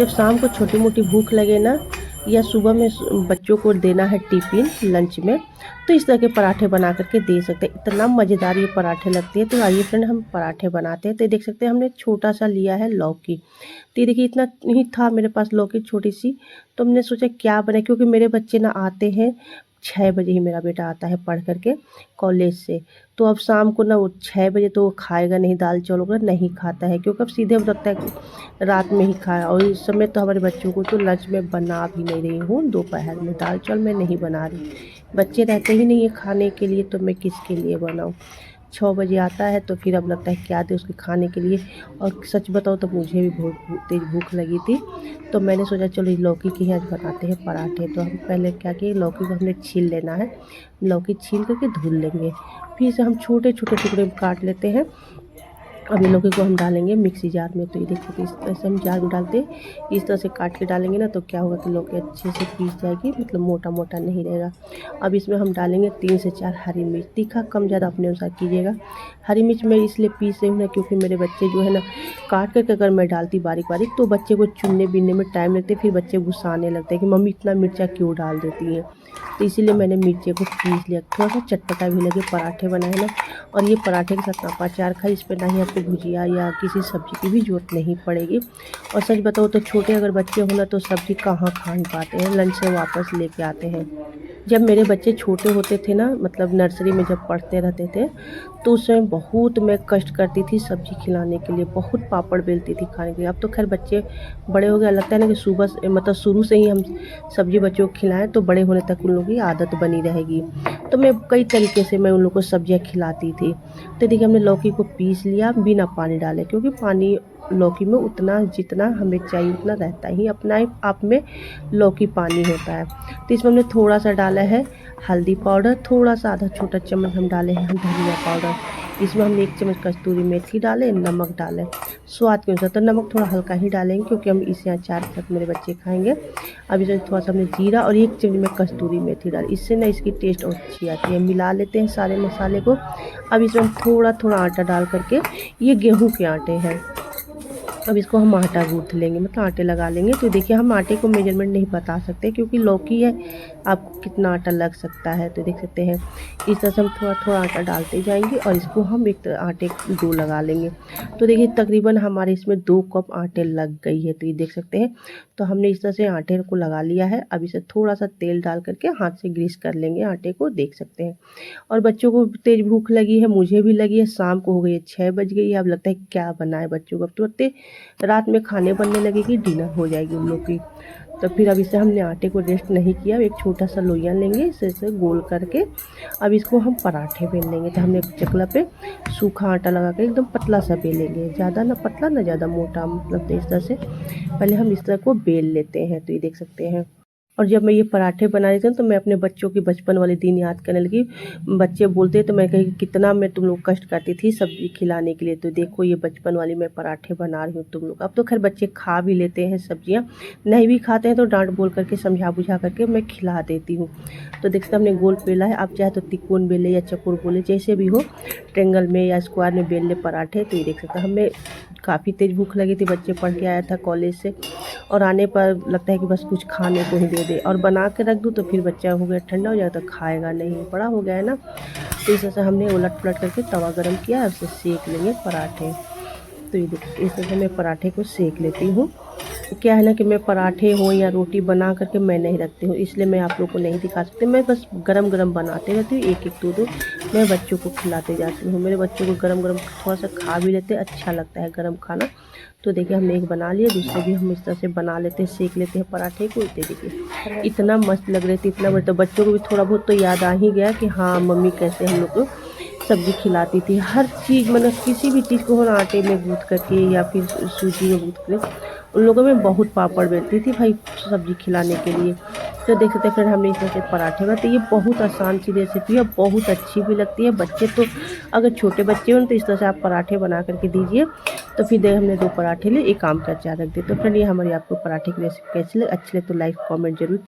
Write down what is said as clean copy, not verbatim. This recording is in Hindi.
जब शाम को छोटी मोटी भूख लगे ना, या सुबह में बच्चों को देना है टिफ़िन लंच में, तो इस तरह के पराठे बना कर के दे सकते हैं। इतना मज़ेदार ये पराठे लगते हैं। तो आइए फ्रेंड, हम पराठे बनाते हैं। तो ये देख सकते हैं हमने छोटा-सा लिया है लौकी। तो ये देखिए इतना ही था मेरे पास लौकी छोटी-सी। तो हमने सोचा क्या बनाए, क्योंकि मेरे बच्चे ना आते हैं 6 बजे ही, मेरा बेटा आता है पढ़ कर के कॉलेज से। तो अब शाम को ना वो 6 बजे तो वो खाएगा नहीं, दाल-चावल वगैरह नहीं खाता है, क्योंकि अब सीधे अब लगता है कि रात में ही खाया। और इस समय तो हमारे बच्चों को तो लंच में बना भी नहीं रही हूँ, दोपहर में दाल-चावल मैं नहीं बना रही। बच्चे रहते ही नहीं है खाने के लिए, तो मैं किसके लिए बनाऊँ? 6 बजे आता है तो फिर अब लगता है क्या दें उसके खाने के लिए। और सच बताऊँ तो मुझे भी बहुत तेज़ भूख लगी थी। तो मैंने सोचा चलो इस लौकी के ही आज बनाते हैं पराठे। तो हम पहले क्या किए, लौकी को हमने छील लेना है। लौकी छील करके धुल लेंगे। फिर इसे हम छोटे-छोटे टुकड़े में काट लेते हैं। अब ये लौकी को हम डालेंगे मिक्सी जार में। तो ये देखिए कि इस तरह से हम जार में डालते हैं, इस तरह से काट के डालेंगे ना, तो क्या होगा कि लौकी अच्छे से पीस जाएगी, मतलब मोटा-मोटा नहीं रहेगा। अब इसमें हम डालेंगे 3 से 4 हरी मिर्च, तीखा कम ज़्यादा अपने अनुसार कीजिएगा। हरी मिर्च मैं इसलिए पीस रही हूँ ना, क्योंकि मेरे बच्चे जो है ना, काट कर के अगर मैं डालती बारीक-बारीक तो बच्चे को चुनने-बीनने में टाइम लगते, फिर बच्चे गुस्साने लगते हैं कि मम्मी इतना मिर्चा क्यों डाल देती हैं। तो इसीलिए मैंने मिर्ची को पीस लिया, थोड़ा-सा चटपटा भी लगे, पराठे बनाए ना। और ये पराठे के साथ आप अचार खाइए, इस पे ना ही आपको भुजिया या किसी सब्ज़ी की भी ज़रूरत नहीं पड़ेगी। और सच बताऊँ तो छोटे अगर बच्चे हो ना, तो सब्ज़ी कहाँ खा ही पाते हैं, लंच से वापस लेके आते हैं। जब मेरे बच्चे छोटे होते थे ना, मतलब नर्सरी में जब पढ़ते रहते थे, तो उस समय बहुत मैं कष्ट करती थी सब्ज़ी खिलाने के लिए, बहुत पापड़ बेलती थी खाने के लिए। अब तो खैर बच्चे बड़े हो गए, लगता है ना कि सुबह से मतलब शुरू से ही हम सब्ज़ी बच्चों को खिलाएँ तो बड़े होने तक उन लोगों की आदत बनी रहेगी। तो मैं कई तरीके से मैं उन लोग को सब्ज़ियाँ खिलाती थी। तो देखिए हमने लौकी को पीस लिया बिना पानी डाले, क्योंकि पानी लौकी में उतना जितना हमें चाहिए उतना रहता ही अपना आप में लौकी पानी होता है। तो इसमें हमने थोड़ा-सा डाला है हल्दी पाउडर, थोड़ा-सा आधा छोटा चम्मच हम डाले हैं धनिया पाउडर। इसमें हमने 1 चम्मच कस्तूरी मेथी डाले, नमक डालें स्वाद के अनुसार। तो नमक थोड़ा हल्का ही डालेंगे, क्योंकि हम इसे अचार के साथ मेरे बच्चे खाएँगे। अब इसमें थोड़ा-सा हमने जीरा और 1 चम्मच में कस्तूरी मेथी डाली, इससे ना इसकी टेस्ट और अच्छी आती है। मिला लेते हैं सारे मसाले को। अब इसमें हम थोड़ा-थोड़ा आटा डाल कर के, ये गेहूँ के आटे हैं। अब इसको हम आटा गूँथ लेंगे, मतलब आटे लगा लेंगे। तो देखिए हम आटे को मेजरमेंट नहीं बता सकते, क्योंकि लौकी है, आपको कितना आटा लग सकता है। तो देख सकते हैं इस तरह से हम थोड़ा-थोड़ा आटा डालते जाएँगे और इसको हम एक आटे की डो लगा लेंगे। तो देखिए तकरीबन हमारे इसमें 2 कप आटे लग गई है। तो ये देख सकते हैं, तो हमने इस तरह से आटे को लगा लिया है। अब इसे थोड़ा-सा तेल डाल कर के हाथ से ग्रीस कर लेंगे आटे को, देख सकते हैं। और बच्चों को तेज़ भूख लगी है, मुझे भी लगी है, शाम को हो गई है 6 बज गई है। अब लगता है क्या बनाएँ बच्चों को, अब तुरंते रात में खाने बनने लगेगी, डिनर हो जाएगी उन लोग की। तो फिर अब इसे हमने आटे को रेस्ट नहीं किया, एक छोटा-सा लोइयाँ लेंगे, इसे गोल करके अब इसको हम पराठे बेल लेंगे। तो हमने चकला पे सूखा आटा लगा के एकदम पतला-सा बेलेंगे, ज़्यादा ना पतला ना ज़्यादा मोटा, मतलब इस तरह से पहले हम इस तरह को बेल लेते हैं। तो ये देख सकते हैं। और जब मैं ये पराठे बना रही थी ना, तो मैं अपने बच्चों के बचपन वाले दिन याद करने लगी। बच्चे बोलते तो मैं कही कितना मैं तुम लोग कष्ट करती थी सब्ज़ी खिलाने के लिए, तो देखो ये बचपन वाली मैं पराठे बना रही हूँ तुम लोग। अब तो खैर बच्चे खा भी लेते हैं सब्ज़ियाँ, नहीं भी खाते हैं तो डाँट बोल करके समझा-बुझा करके मैं खिला देती हूँ। तो देखते हमने गोल बेला है, आप चाहे तो तिकोन बेले या चौकोर बोले, जैसे भी हो, ट्रायंगल में या स्क्वायर में बेल ले पराठे। तो ये देख सकते हैं, हमें काफ़ी तेज़ भूख लगी थी, बच्चे पढ़ के आया था कॉलेज से, और आने पर लगता है कि बस कुछ खाने को ही दे दे, और बना के रख दूँ तो फिर बच्चा हो गया ठंडा हो जाएगा तो खाएगा नहीं, बड़ा हो गया है ना। तो इस तरह से हमने उलट-पलट करके तवा गरम किया और उसे सेक लेंगे पराठे। तो ये देखिए इस तरह से मैं पराठे को सेक लेती हूँ। क्या है ना कि मैं पराठे हो या रोटी बना करके मैं नहीं रखती हूँ, इसलिए मैं आप लोग को नहीं दिखा सकती। मैं बस गरम-गरम बनाते रहती हूँ, एक-एक, दो-दो मैं बच्चों को खिलाते जाती हूँ। मेरे बच्चों को गरम-गरम थोड़ा-सा खा भी लेते हैं, अच्छा लगता है गरम खाना। तो देखिए हमने एक बना लिया, दूसरे भी हम इस तरह से बना लेते हैं, सेक लेते हैं पराठे को। ये देखिए इतना मस्त लग रहे थे, इतना तो बच्चों को भी थोड़ा बहुत तो याद आ ही गया कि हाँ मम्मी कैसे हम लोग को सब्ज़ी खिलाती थी। हर चीज़ मतलब किसी भी चीज़ को हो ना, आटे में गूँथ करके या फिर सूजी में गूँथ के उन लोगों में बहुत पापड़ बेलती थी भाई सब्ज़ी खिलाने के लिए। तो देख सकते हैं फिर हमने इस तरह से पराठे बनाते, ये बहुत आसान सी रेसिपी है, बहुत अच्छी भी लगती है। बच्चे तो अगर छोटे बच्चे हों तो इस तरह से आप पराठे बना करके दीजिए। तो फिर देख हमने 2 पराठे लिए, 1 आम का अचार रख दिया। तो फ्रेंड ये हमारी आपको पराठे की रेसिपी कैसी लगी, अच्छी लगे तो लाइक कमेंट ज़रूर